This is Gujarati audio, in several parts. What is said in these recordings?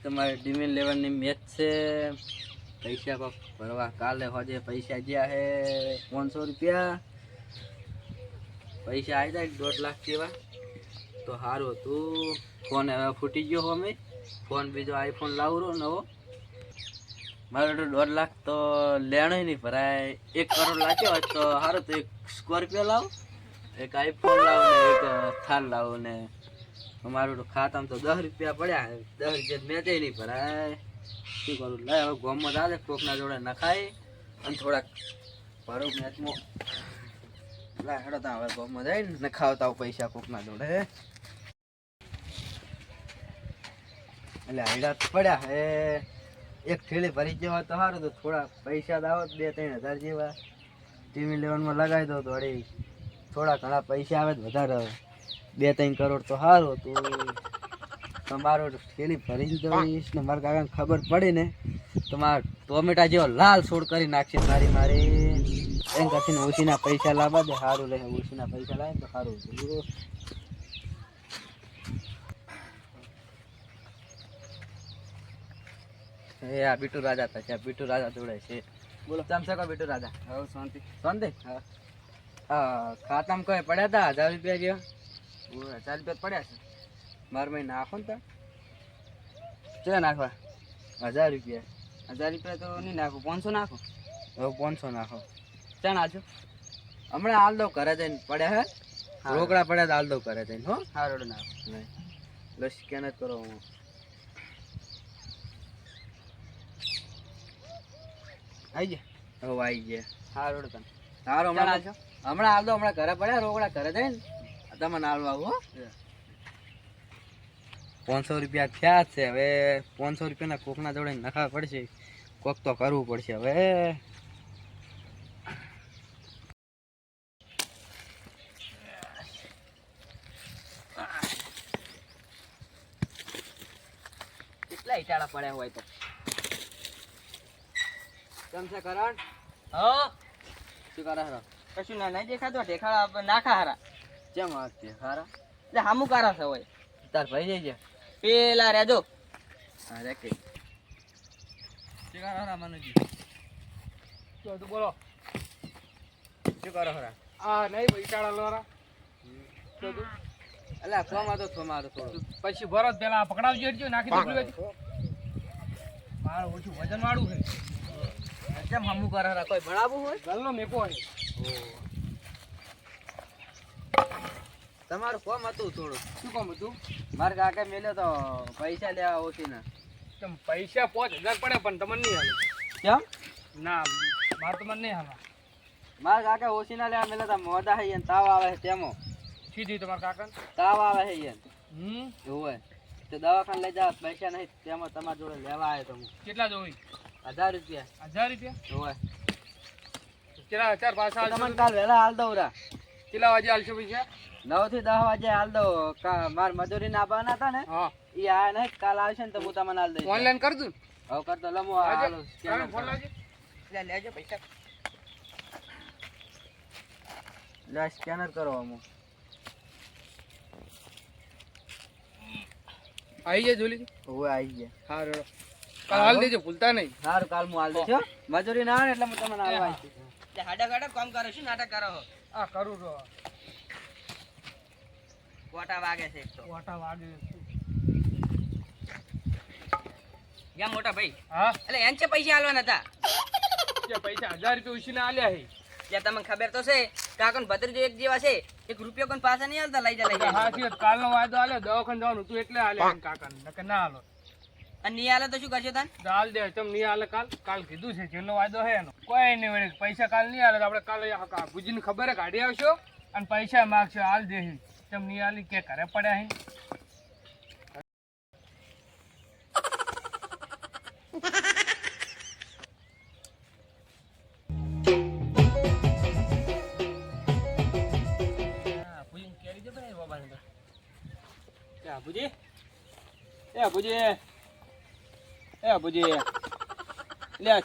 તમારે ડીમીન લેવલની મેચ છે. પૈસા ભરવા કાલે હોજે પૈસા જ્યાં હે 500 રૂપિયા. પૈસા આવી જાય 1.5 લાખ જેવા તો સારું હતું. ફોન હવે ફૂટી ગયો હો. અમે ફોન બીજો આઈફોન લાવરો નવો. મારે તો 1.5 લાખ તો લેણો નહીં ભરાય. 1 કરોડ લાગ્યો હોય તો સારું તો 1 સ્કોર્પિયો લાવ, એક આઈફોન લાવ ને એક થાર લાવ ને અમારું તો ખાતામાં તો 10 રૂપિયા પડ્યા. 10 રૂપિયા મેચે નહીં ભરાય. શું કરું? લે હવે ગોમમાં જાજે કોકના જોડે નખાય અને થોડાક ભરું મેચમાં. લે હેડો તા હવે ગોમમાં જઈને નખાવતા પૈસા કોકના જોડે. એટલે હાઈડા પડ્યા હે. એક થેલી ભરી જવા તો સારું તો થોડા પૈસા દાવો 2-3 હજાર જેવા ટીવી લેવનમાં લગાવી દો તો વળી થોડા ઘણા પૈસા આવે તો વધારે 2-3 કરોડ તો સારું હતું. તમારો થેલી ભરી દઈશ ને મારા કાકાને ખબર પડી ને તો મારા ટોમેટા જેવો લાલ છોડ કરી નાખશે મારી એમ કરીને ઓછીના પૈસા લાવવા દે. સારું લે ઓછીના પૈસા લાવે તો સારું હતું. એ આ બીટુ રાજા હતા છે. બીટુ રાજા જોડે છે. બોલો ચમ છે કો બીટુ રાજા? હવે શાંતિ શાંતિ. હા ખાતામાં કોઈ પડ્યા હતા 1000 રૂપિયા જેવા? 1000 રૂપિયા પડ્યા છે મારા મહિને. નાખો ને તા ચે નાખવા? 1000 રૂપિયા. 1000 રૂપિયા તો નહીં નાખો, 500 નાખો. હવે 500 નાખો. ચાણ આજો હમણાં હાલ દો ઘરે જઈને પડ્યા હે. રોકડા પડ્યા તો હાલ દો ઘરે જઈને. હો હા રોડ નાખો. નહીં બસ સ્કેન જ કરો. હું આવી ગયા. હવે આવી ગયા. હા રોડ તમે સારો હમણાં હાલ દો. હમણાં ઘરે પડ્યા રોકડા ઘરે જઈને તમે નાલવા આવો. 500 રૂપિયા થયા છે. હવે 500 રૂપિયાના કોકના જોડે નખાવા પડશે. કોક તો કરવું પડશે હવે. કેટલા ઈટાળા પડ્યા હોય તો કેમ છે કરણ? હા શું કરે હરા? કશું ના નહીં દેખાતો. ઠેખાડા નાખા હારા. કેમ વાગતી હારા? એટલે હામું કારા છે હોય. તાર ભાઈ જઈ પેલા રેજો. હા રે કે શું કરો હરા મનુજી? તો તું બોલો શું કરો હરા? આ નહીં પૈસા લોરા તો તું અલ્યા થોમાં તો થોડું પછી ભરત પેલા પકડાવજો એટલે નાખી દો. મારું ઓછું વજન વાળું છે. કેમ હામું કરે હરા? કોઈ ભણાવવું હોય? ગલ્લો મેકો હોય. તમારું કોમ હતું થોડું. શું કામ હતું? મારા કાકા મેલ્યો તો પૈસા લેવા ઓછી ના. તમે પૈસા 5000 પડે પણ તમને નહીં હાલે. કેમ? ના મારે તમને નહીં હાલે. મારા કાકા ઓછી ના લેવા મેલ્યો તો મોડા હૈ ને તાવ આવે છે. તેમાં સીધી તમારા કાકા તાવ આવે છે યાર. એવું હોય તો દવાખાને લઈ જાવ. પૈસા નહીં તેમાં તમારા જોડે લેવા આવ્યો તો હું. કેટલા જોઈ? 1000 રૂપિયા. 1000 રૂપિયા? હોય કેટલા 4 પાછા તમને કાલ વહેલા હાલ દઉં રા. કેટલા વાગે હાલશો પૈસા? 9 થી 10 વાગે હાલ દો. માર મજૂરી ના આવવાના હતા ને હા એ આ નહીં કાલ આવશે ને તો હું તમને હાલ દઈશ. ઓનલાઈન કર દઉં. હવે કરતો લમો ફોન લાવજો. લેજો પૈસા. લે સ્કેનર કરો. અમુક આવી જાય જોલી. હવે આવી ગયા. સારું કાલ હાલ દેજો ભૂલતા નહીં. સારું કાલ હું હાલ દઈશ. હો મજૂરી ના આવે એટલે હું તમને હાલવા આવીશ. હાડા ગાડા કામ કરો છું નાટક કરો. આ કરું છો. કોટા વાગે છે એક તો. કોટા વાગે. યા મોટા ભાઈ. હા એટલે એન છે પૈસા આલવાના હતા. કે પૈસા 1000 રૂપિયા ઉછીને આલ્યા હે. ત્યાં તમને ખબર તો છે કાકોન ભત્રીજો એક જેવા છે. 1 રૂપિયો કોણ પાછા નહીં આલતા. લઈ જા હા છે કાલનો વાયદો આલ્યો દવાખાને જવાનું તું એટલે આલ્યા કાકાને નકર ના આલો. અને નહીં આલે તો શું કરશો તાન? હાલ દે તમ નહીં આલે કાલ કીધું છે જેનો વાયદો હે એનો કોઈ નહીં વળે. પૈસા કાલ નહીં આલે તો આપણે કાલે ભુજીને ખબર કાઢી આવશો અને પૈસા માગશો. હાલ દે તમ નહીં આલી કે ઘરે પડ્યા હે.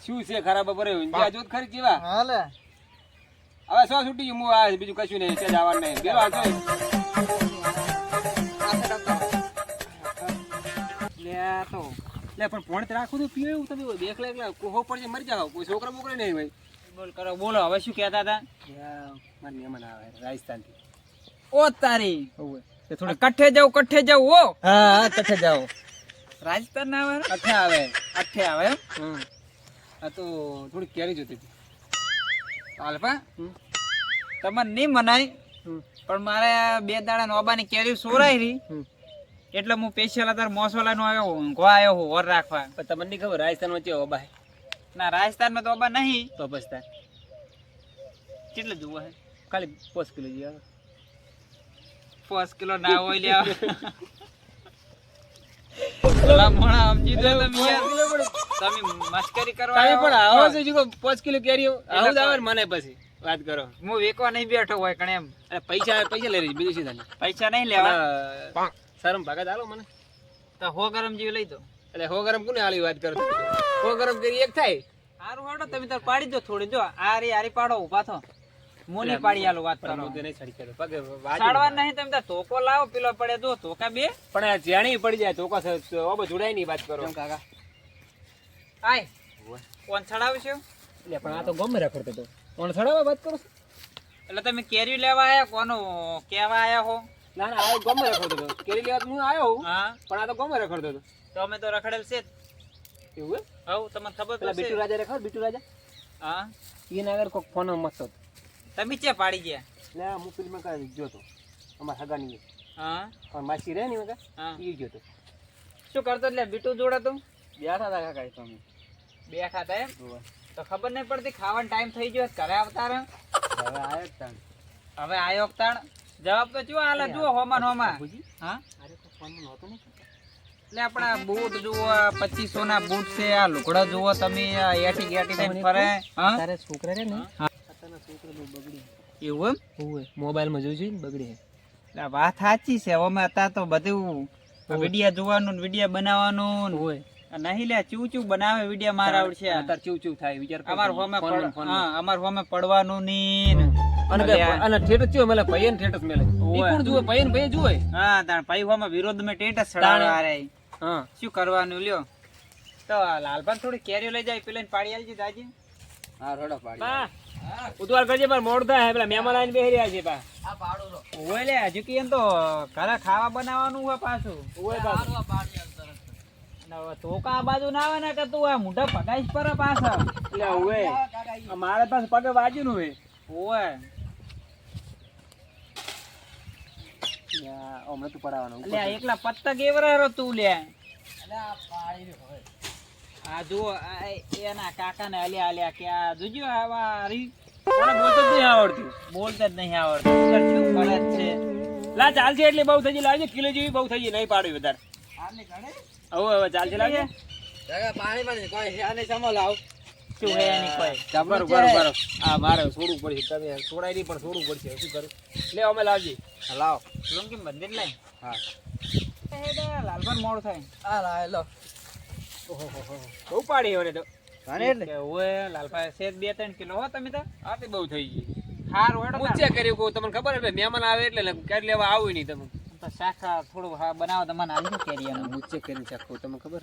શું છે ખરાબ બપોરે જોત ખરી કેવા? હાલે હવે શું છૂટી ગયું? હું આ બીજું કશું નહીં. જવાનું નહીં. ઘેર આવજો. લે તો લે પણ પોણે રાખું તો પીવે એવું તમે એકલા એકલા કોહો પડશે મરી જાવ કોઈ છોકરા બોકરા નહીં ભાઈ બોલ કરો બોલો હવે શું કહેતા હતા મારા મહેમાન આવે રાજસ્થાનથી ઓ તારી હોવે કઠે જાવ ઓ હા હા કઠે જાઓ રાજસ્થાન ના આવે કઠે આવે અઠે આવે એમ? હમ આ તો થોડી કેરી જોતી હતી હાલપા તમને નહીં મનાય પણ મારે 2 દાડા નોબાની કેરી સોરાઈ રહી એટલે હું સ્પેશિયલ અત્યારે મોસોલા નો આવ્યો ઊંઘવા આવ્યો હું ઓર રાખવા પણ તમને નહીં ખબર રાજસ્થાનમાં ચેવો ઓબા હે ના રાજસ્થાનમાં તો ઓબા નહીં તો બસ થાય કેટલે જોવા હે ખાલી 5 કિલો જેવા 5 કિલો ના હોય લ્યા લમણા સમજી દો તમે યાર તમે મસ્કરી કરવા તમે પણ આવો આવ્યા છો જો 5 કિલો કેરી આવું જ આવે ને મને પછી વાત કરો હું વેકવા નહીં બેઠો હોય કણે એમ અરે પૈસા લઈ રહી બીજું શું થાય પૈસા નહીં લેવા શરમ ભાગત આલો મને તો 100 ગરમ જેવી લઈ દો એટલે 100 ગરમ કોને આલી વાત કરો 100 ગરમ કરી એક થાય હારું હાડો તમે તો પાડી દો થોડી જો આરી પાડો ઉભા થો મોની પાડી આલો વાત કરો મુદ્દે નહીં છડી કરે પગે સાડવા નહીં તમે તો ધોકો લાવો પેલો પડે જો ધોકા બે પણ આ જાણી પડી જાય તો કા ઓબો જોડાય નહીં વાત કરો કાકા આય કોણ છડાવશો એટલે પણ આ તો ગમે રખડતો તો કોણ છડાવા વાત કરો એટલે તમે કેરી લેવા આયા કોનો કેવા આયા હો ના ના આ ગમે રખડતો તો કેરી લેવા હું આવ્યો હું હા પણ આ તો ગમે રખડતો તો તો અમે તો રખડેલ છે જ. એવું હવ તમને ખબર પેલા તો બીટુ છે રાજા રે ખબર બીટુ રાજા હા એને આગળ કોક ફોન મસ્ત હતો તમે ચે પાડી ગયા લે હું ફિલ્મ કાઢી જોતો અમાર હગાની હા પણ માસી રહે ને મગા હા ઈ જોતો શું કરતો એટલે બીટું જોડાતું બેઠા હતા કાકા તમે બેઠા હતા એમ તો ખબર નહીં પડતી ખાવાનો ટાઈમ થઈ ગયો ઘરે આવતા રહે હવે આયો જ તાણ હવે આયો તાણ જવાબ તો ચો આલે જુઓ હોમાં ને હોમાં હા અરે કોઈ ફોન નહોતો ને એટલે આપણા બૂટ જુઓ 2500 ના બૂટ છે આ લુગડા જુઓ તમે આ એટી ગેટી થઈને ફરે હા તારે છોકરા રે ને હા. તારા છોકરા બહુ બગડી એવું હોવે મોબાઈલ માં જોઈ જોઈને બગડી એમ એટલે વાત સાચી છે હવે અત્યારે તો બધું વિડિયા જોવાનું વિડિયા બનાવવાનું હોવે નહીં લે ચૂ ચૂ બનાવે વિડિયા મારા આવડશે તાર ચૂ ચૂ થાય વિચાર કર અમાર હોમે ફોન હા અમાર હોમે પડવાનું ની ને અને ઠેઠ ચૂ મેલે ભાઈ ને ઠેઠ મેલે ઈ કોણ જુએ ભાઈ ને ભાઈ જુએ હા તાણ ભાઈ હોમે વિરોધ મે ટેટ સડાવા રે હા શું કરવાનું લ્યો તો લાલભાન થોડી કેરીઓ લઈ જાય પેલા પાડી આલજી દાજી હા રોડો પાડી બા ઉતવાર કરજે પર મોડ થાય પેલા મહેમાન આવીને બેહી રહ્યા છે બા આ પાડો રો ઓય લે હજુ કે એમ તો ઘરે ખાવા બનાવવાનું હોય પાછું ઓય બા આ પાડી આલ તરત અને હવે ધોકા આ બાજુ ના આવે ને કે તું આ મોઢા પગાઈશ પર પાછા એટલે ઓય મારે પાસે પગે વાગ્યું નું હે ઓય યા ઓમે તું પડાવવાનો એટલે આ એકલા પત્તા કેવરા તું લે અલે આ પાડી રો હવે આ જુઓ આ એના કાકા ને આલ્યા કે આ જોજો આવા હરી કોને બોલતો જ નહીં આવડતું બોલતા જ નહીં આવડતું શું કરે છે લા ચાલશે એટલે બહુ થઈ ગઈ લાવજે કિલો જેવી બહુ થઈ ગઈ નહીં પાડવી વધારે આને ગણે હવે ચાલશે લાવજે કાકા પાણી માં કોઈ આને સમો લાવ શું હે એની કોઈ બરો બરો બરો આ મારે છોડવું પડશે તમે છોડાય નહીં પણ છોડવું પડશે શું કરું લે અમે લાવજે લાવ લુંગી મંદિર લઈ હા લાલભાન મોડું થાય આ લાય લો ઓહો બહુ પાડી હવે તો ઘણે એટલે કે ઓય લાલભાઈ સેજ 2-3 કિલો હો તમે તો આ તો બહુ થઈ ગઈ હાર ઓડો પૂછ્યા કર્યું કહું તમને ખબર એટલે મહેમાન આવે એટલે કાઢી લેવા આવું નહીં તમે તો શાક થોડું હા બનાવો તમને આલજો કેરીયાનું પૂછ્યા કરીને ચાખો તમને ખબર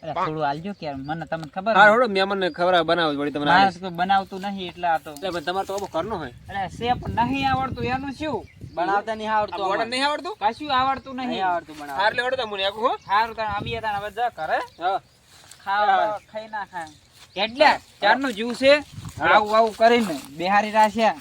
અરે થોડું આલજો કે મને તમને ખબર હા હોડો મહેમાન ને ખબર બનાવ વળી તમને માણસ કોઈ બનાવતું નહીં એટલે આ તો એટલે પણ તમારે તો આવો કરનો હોય અરે શેપ નહીં આવડતું એનું શું બનાવતા નહીં આવડતું આ બોર્ડર અમને. નહીં આવડતું કશું આવડતું નહીં નહીં આવડતું બનાવતા હાર લે હોડો તમને આખું હો સારું તાણ આવીએ તાણ હવે જા કરે હા ખાવા ખાઈ ના ખાય એટલે ચારનું જીવ છે આવું આવું કરીને બિહારી રાખ્યા